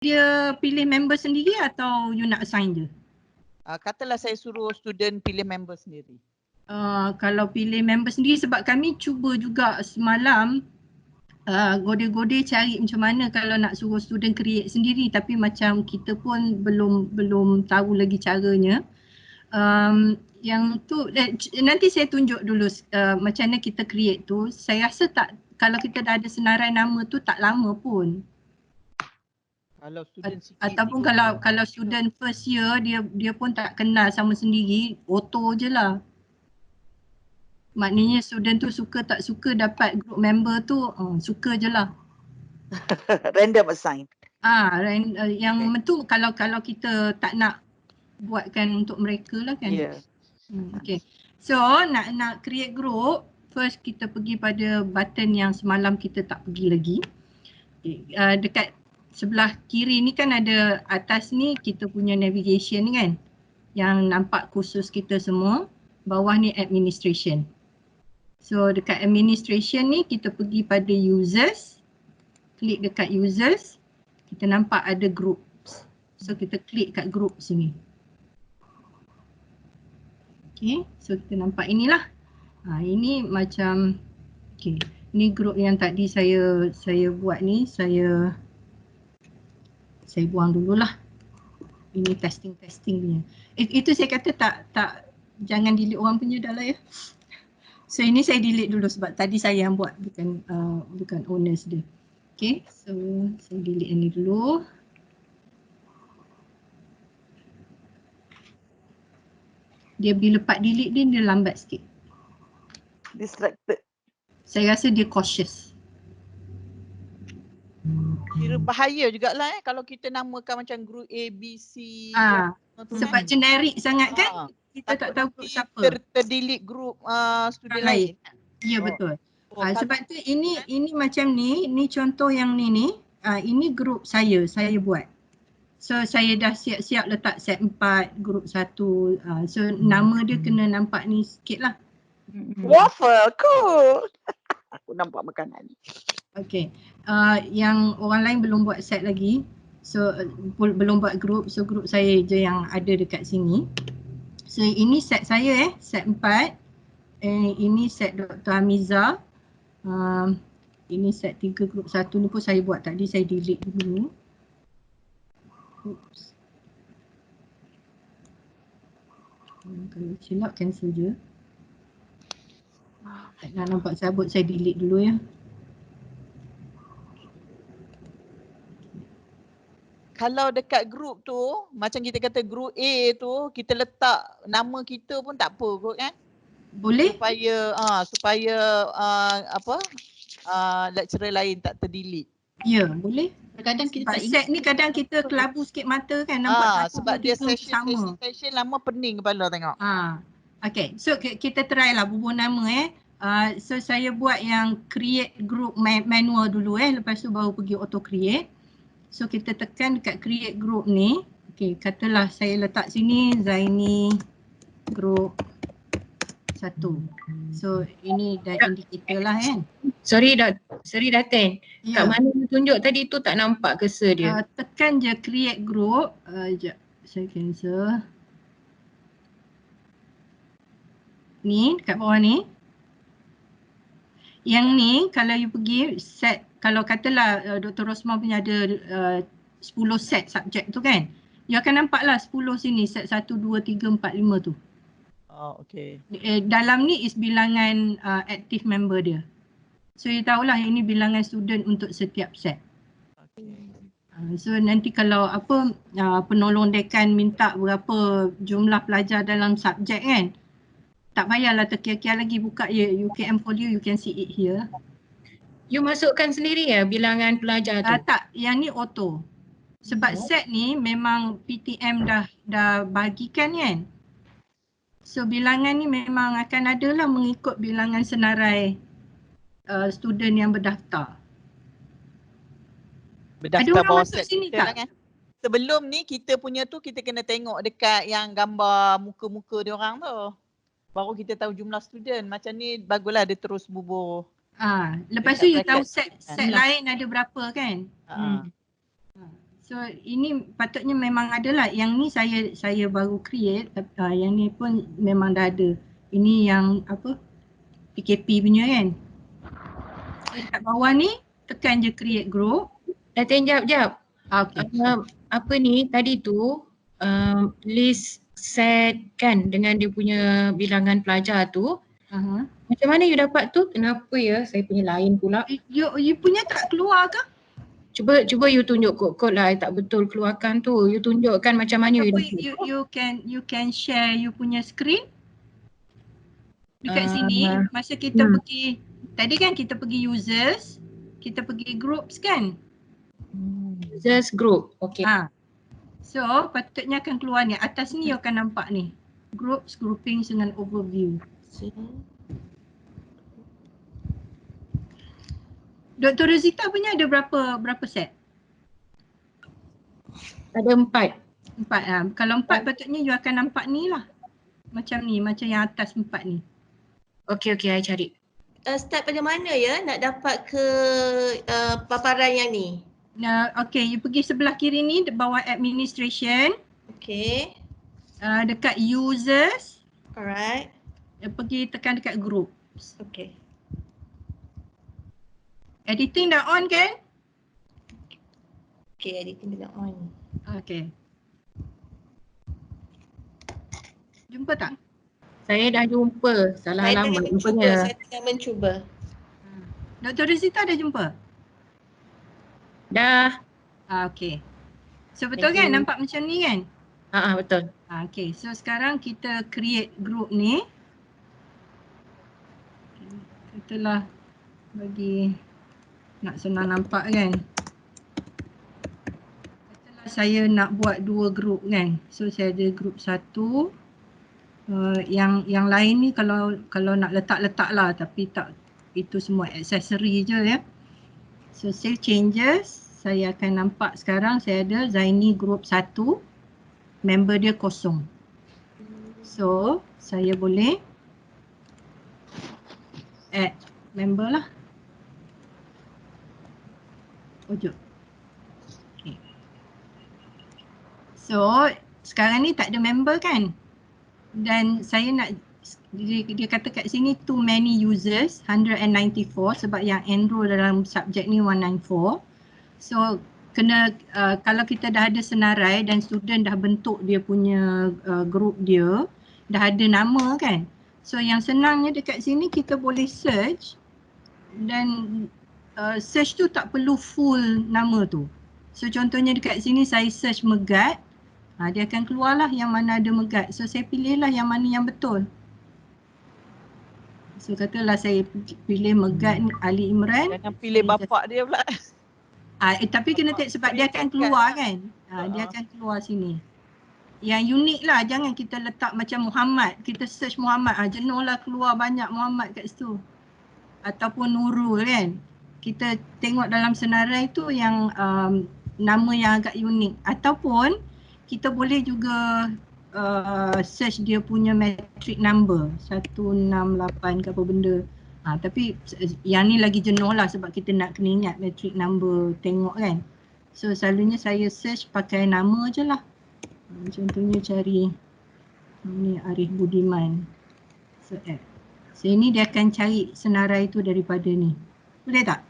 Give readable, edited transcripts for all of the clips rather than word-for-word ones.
dia pilih member sendiri atau you nak assign je? Katalah saya suruh student pilih member sendiri. Kalau pilih member sendiri, sebab kami cuba juga semalam gode-gode cari macam mana kalau nak suruh student create sendiri, tapi macam kita pun belum tahu lagi caranya. Yang tu nanti saya tunjuk dulu macam mana kita create tu. Saya rasa tak, kalau kita dah ada senarai nama tu tak lama pun. Kalau student sikit Ataupun kalau student first year dia pun tak kenal sama sendiri, auto je lah. Maknanya student tu suka tak suka dapat group member tu suka je lah. Random assign. Yang tu kalau kita tak nak buatkan untuk mereka lah kan. Yeah. Okay. So nak create group, first kita pergi pada button yang semalam kita tak pergi lagi. Dekat sebelah kiri ni kan ada, atas ni kita punya navigation ni kan, yang nampak khusus kita semua. Bawah ni administration. So dekat administration ni kita pergi pada users, klik dekat users, kita nampak ada groups. So kita klik kat group sini. Okay, so kita nampak inilah. Ini macam, okay, ni group yang tadi saya buat ni, saya buang dululah. Ini testing punya. Itu saya kata tak jangan delete orang punya dah lah ya. So ini saya delete dulu sebab tadi saya yang buat, bukan owners dia. Okay, so saya delete ini dulu. Dia bila part delete dia lambat sikit. Distracted. Saya rasa dia cautious. Kira bahaya jugalah kalau kita namakan macam group A, B, C. Sebab generik sangat kan, kita tak tahu group siapa. Terdelete group student lain. Ya betul. Sebab tu ini macam ni contoh yang ni. Ini group saya buat. So saya dah siap-siap letak set 4, group 1. So nama dia kena nampak ni sikit lah. Waffle, cool. Aku nampak makanan. Okay. Yang orang lain belum buat set lagi. So belum buat group. So group saya je yang ada dekat sini. So ini set saya set 4. Ini set Dr. Hamiza. Ini set 3 group 1 ni pun saya buat tadi, saya delete dulu. Oops. Kalau silap cancel je. Tak nak nampak sabut, saya delete dulu ya. Kalau dekat group tu, macam kita kata group A tu, kita letak nama kita pun tak apa kot kan? Boleh? Supaya lecturer lain tak terdelete. Ya, boleh. Kadang kita tak set ni kadang kita kelabu sikit mata kan, nampak sebab dia sama. session lama pening kepala tengok. Okay, so kita try lah bubuh nama so saya buat yang create group manual dulu lepas tu baru pergi auto create. So kita tekan dekat create group ni. Okay, katalah saya letak sini Zaini group 1. So ini dah indikator lah kan. Sorry Datin. Kat mana you tunjuk tadi tu tak nampak cursor dia. Tekan je create group. Sekejap saya cancel. Ni dekat bawah ni. Yang ni kalau you pergi set, kalau katalah Dr. Rosmah punya ada 10 set subjek tu kan. You akan nampak lah 10 sini, set 1, 2, 3, 4, 5 tu. Okay. Dalam ni is bilangan active member dia. So you tahulah ini bilangan student untuk setiap set. Okay. So nanti kalau penolong dekan minta berapa jumlah pelajar dalam subjek kan, tak payahlah terkiar-kiar lagi, buka UKM Folio, you can see it here. You masukkan sendiri ya bilangan pelajar tu? Tak, yang ni auto. Sebab set ni memang PTM dah bagikan kan. So bilangan ni memang akan ada lah mengikut bilangan senarai student yang berdaftar. Berdaftar bawah set sini kita lah kan. Sebelum ni kita punya tu kita kena tengok dekat yang gambar muka-muka dia orang tu. Baru kita tahu jumlah student. Macam ni baguslah dia terus bubuh. Lepas tu you tahu set lain ada berapa kan. So ini patutnya memang ada lah. Yang ni saya baru create, yang ni pun memang dah ada. Ini yang apa, PKP punya kan. So kat bawah ni tekan je create group. Datin jap. Okay. Apa ni tadi tu list set kan dengan dia punya bilangan pelajar tu. Macam mana you dapat tu? Kenapa ya saya punya lain pula? You punya tak keluar ke? Cuba you tunjuk kod-kod lah, tak betul keluarkan tu. You tunjukkan macam mana you dapat. You can share you punya screen. Dekat sini masa kita pergi, tadi kan kita pergi users, kita pergi groups kan? Users group, okay. So patutnya akan keluar ni, atas ni you akan nampak ni. Groups, groupings dengan overview. Dr. Rozita punya ada berapa set? Ada 4. 4 Kalau 4 patutnya you akan nampak ni lah. Macam ni, macam yang atas 4 ni. Okay, I cari. Start pada mana ya nak dapat ke paparan yang ni? Okay, you pergi sebelah kiri ni bawah administration. Okay. Dekat users. Alright. Pergi tekan dekat groups. Okay. Editing dah on kan? Okay, editing dah on. Okay. Jumpa tak? Saya dah jumpa, salah alamat rupanya. Saya tengah mencuba. Dr. Rozita dah jumpa? Dah. Okay. So betul kan? Nampak macam ni kan? Betul. Okay, so sekarang kita create group ni. Kita lah bagi nak senang nampak kan. Katalah saya nak buat 2 group kan. So saya ada group 1. Yang lain ni kalau nak letak lah, tapi tak, itu semua aksesori je ya. So save changes, saya akan nampak sekarang saya ada Zaini group 1, member dia kosong. So saya boleh add member lah. Ojo. Okay. So sekarang ni tak ada member kan? Dan saya nak, dia kata kat sini too many users, 194 sebab yang enroll dalam subjek ni 194. So kena, kalau kita dah ada senarai dan student dah bentuk dia punya group dia, dah ada nama kan. So yang senangnya dekat sini kita boleh search dan search tu tak perlu full nama tu. So contohnya dekat sini saya search Megat, dia akan keluarlah yang mana ada Megat. So saya pilihlah yang mana yang betul. So katalah saya pilih Megat Ali Imran. Jangan pilih bapak dia pula. Tapi kena tengok sebab dia akan keluar kan. Dia akan keluar sini. Yang unik lah, jangan kita letak macam Muhammad. Kita search Muhammad, jenuh lah keluar banyak Muhammad kat situ. Ataupun Nurul kan. Kita tengok dalam senarai tu yang nama yang agak unik. Ataupun kita boleh juga search dia punya matric number 168 ke apa benda. Tapi yang ni lagi jenuh lah sebab kita nak kena ingat matric number tengok kan. So selalunya saya search pakai nama je lah. Contohnya cari ni Arif Budiman. So add. So ini dia akan cari senarai tu daripada ni. Boleh tak?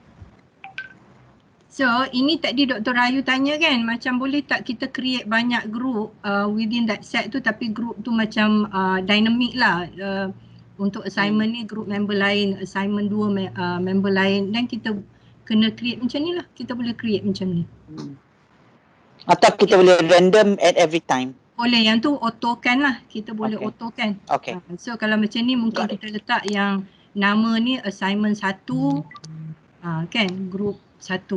So ini tadi Dr. Ayu tanya kan, macam boleh tak kita create banyak group within that set tu, tapi group tu macam dynamic lah. Untuk assignment ni group member lain, assignment 2 member lain, dan kita kena create macam ni lah. Kita boleh create macam ni. Atau kita boleh random at every time. Boleh, yang tu autokan lah. Kita boleh autokan. Okay. So kalau macam ni mungkin kita letak yang nama ni assignment 1 kan, group 1.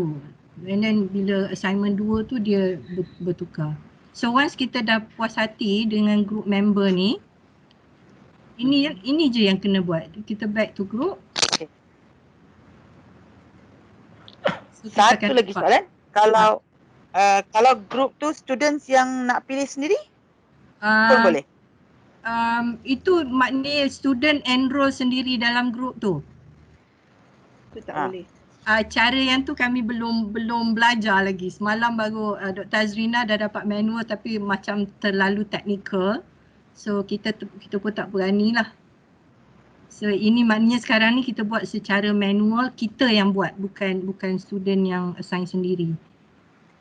And then bila assignment 2 tu dia bertukar. So once kita dah puas hati dengan group member ni, ini je yang kena buat. Kita back to group. Okay. So, satu lagi soalan. Kalau group tu students yang nak pilih sendiri pun boleh? Itu maknanya student enroll sendiri dalam group tu. Itu tak boleh. Cara yang tu kami belum belajar lagi. Semalam baru Dr. Azrina dah dapat manual tapi macam terlalu teknikal. So kita pun tak berani lah. So ini maknanya sekarang ni kita buat secara manual, kita yang buat, bukan student yang assign sendiri.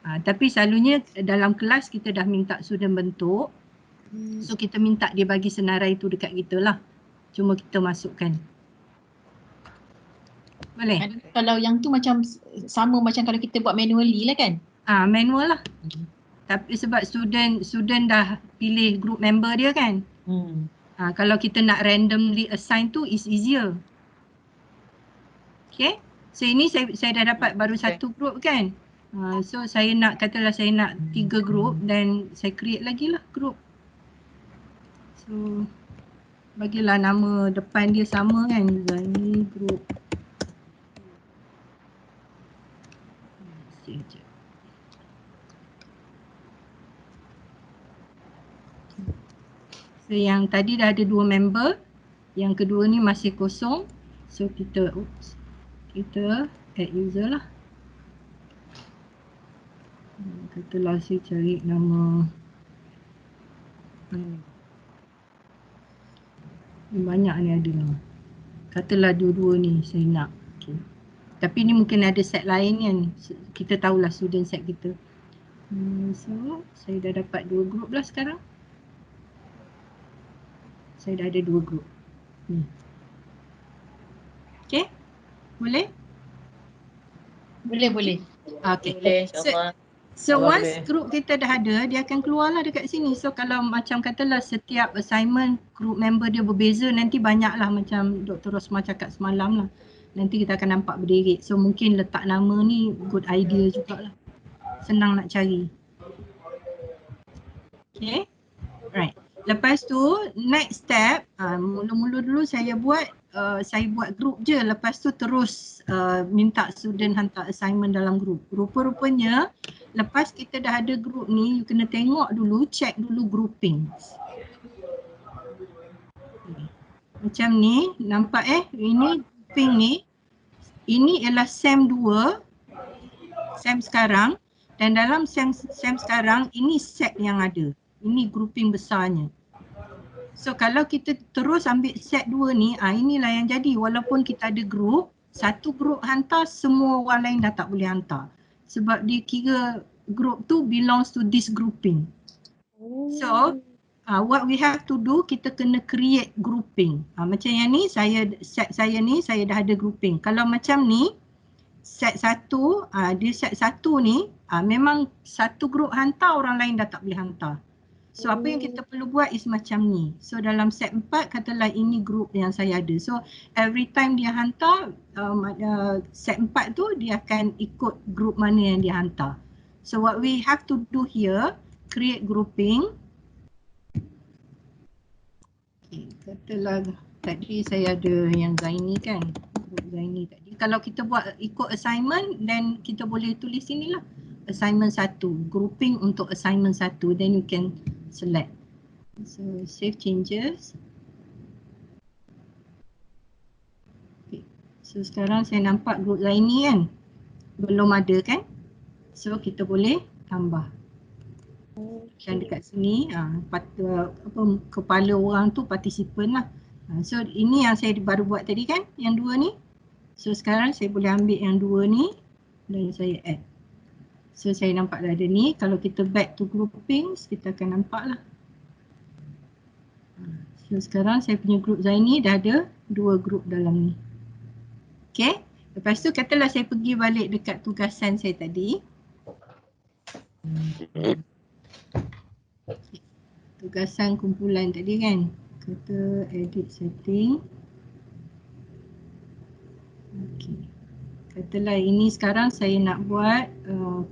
Tapi selalunya dalam kelas kita dah minta student bentuk. So kita minta dia bagi senarai tu dekat kita lah. Cuma kita masukkan. Boleh? Kalau yang tu macam sama macam kalau kita buat manually lah kan? Manual lah. Tapi sebab student dah pilih group member dia kan. Kalau kita nak randomly assign tu is easier. Okay. So ini saya dah dapat baru satu group kan. So saya nak, katalah saya nak 3 group dan saya create lagi lah group. So bagilah nama depan dia sama kan. Zaini group. Sekejap. So yang tadi dah ada 2 member, yang kedua ni masih kosong. So kita add user lah. Katalah saya cari nama banyak ni ada lah. Katalah dua-dua ni saya nak. Okay. Tapi ni mungkin ada set lain kan. Kita tahulah student set kita. So saya dah dapat 2 group lah sekarang. Saya dah ada 2 group. Okay? Boleh? Boleh. Okay. Boleh, So once group kita dah ada, dia akan keluarlah dekat sini. So kalau macam katalah setiap assignment group member dia berbeza, nanti banyaklah macam Dr. Rosma cakap semalam lah. Nanti kita akan nampak berderet. So mungkin letak nama ni good idea jugalah. Senang nak cari. Okay? Right. Lepas tu next step, mula-mula dulu saya buat group je. Lepas tu terus minta student hantar assignment dalam group. Rupa-rupanya lepas kita dah ada group ni, you kena tengok dulu, check dulu grouping. Macam ni, nampak ini grouping ni. Ini ialah SEM 2, SEM sekarang. Dan dalam SEM sekarang, ini set yang ada. Ini grouping besarnya. So kalau kita terus ambil set 2 ni, inilah yang jadi. Walaupun kita ada group, satu group hantar, semua orang lain dah tak boleh hantar. Sebab dia kira group tu belongs to this grouping. So what we have to do, kita kena create grouping. Macam yang ni, set saya ni, saya dah ada grouping. Kalau macam ni, set 1, dia set 1 ni, memang satu group hantar, orang lain dah tak boleh hantar. So apa yang kita perlu buat is macam ni. So dalam set 4, katalah ini group yang saya ada. So every time dia hantar, set 4 tu dia akan ikut group mana yang dia hantar. So what we have to do here, create grouping. Okay, katalah tadi saya ada yang Zaini kan. Group Zaini tadi. Kalau kita buat ikut assignment, then kita boleh tulis sini lah. Assignment 1, grouping untuk assignment 1, then you can select. So save changes. Okay. So sekarang saya nampak group lain ni kan, belum ada kan. So kita boleh tambah. Dan dekat sini kepala orang tu participant lah. So ini yang saya baru buat tadi kan, yang 2 ni. So sekarang saya boleh ambil yang 2 ni dan saya add. So saya nampak dah ada ni. Kalau kita back to groupings, kita akan nampak lah. So sekarang saya punya group Zaini dah ada 2 group dalam ni. Okay. Lepas tu katalah saya pergi balik dekat tugasan saya tadi. Tugasan kumpulan tadi kan. Kata edit setting. Okay. Katalah ini sekarang saya nak buat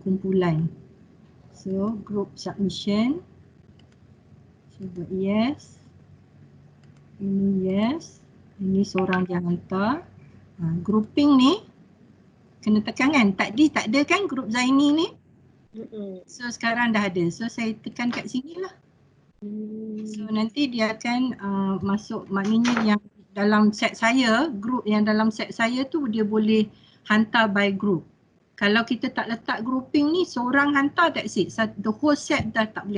kumpulan. So group submission. So buat yes. Ini yes. Ini seorang yang hantar. Grouping ni kena tekan kan. Tadi tak ada kan group Zaini ni. So sekarang dah ada. So saya tekan kat sini lah. So nanti dia akan masuk, maknanya yang dalam set saya, group yang dalam set saya tu dia boleh hantar by group. Kalau kita tak letak grouping ni, seorang hantar that's it. The whole set dah tak boleh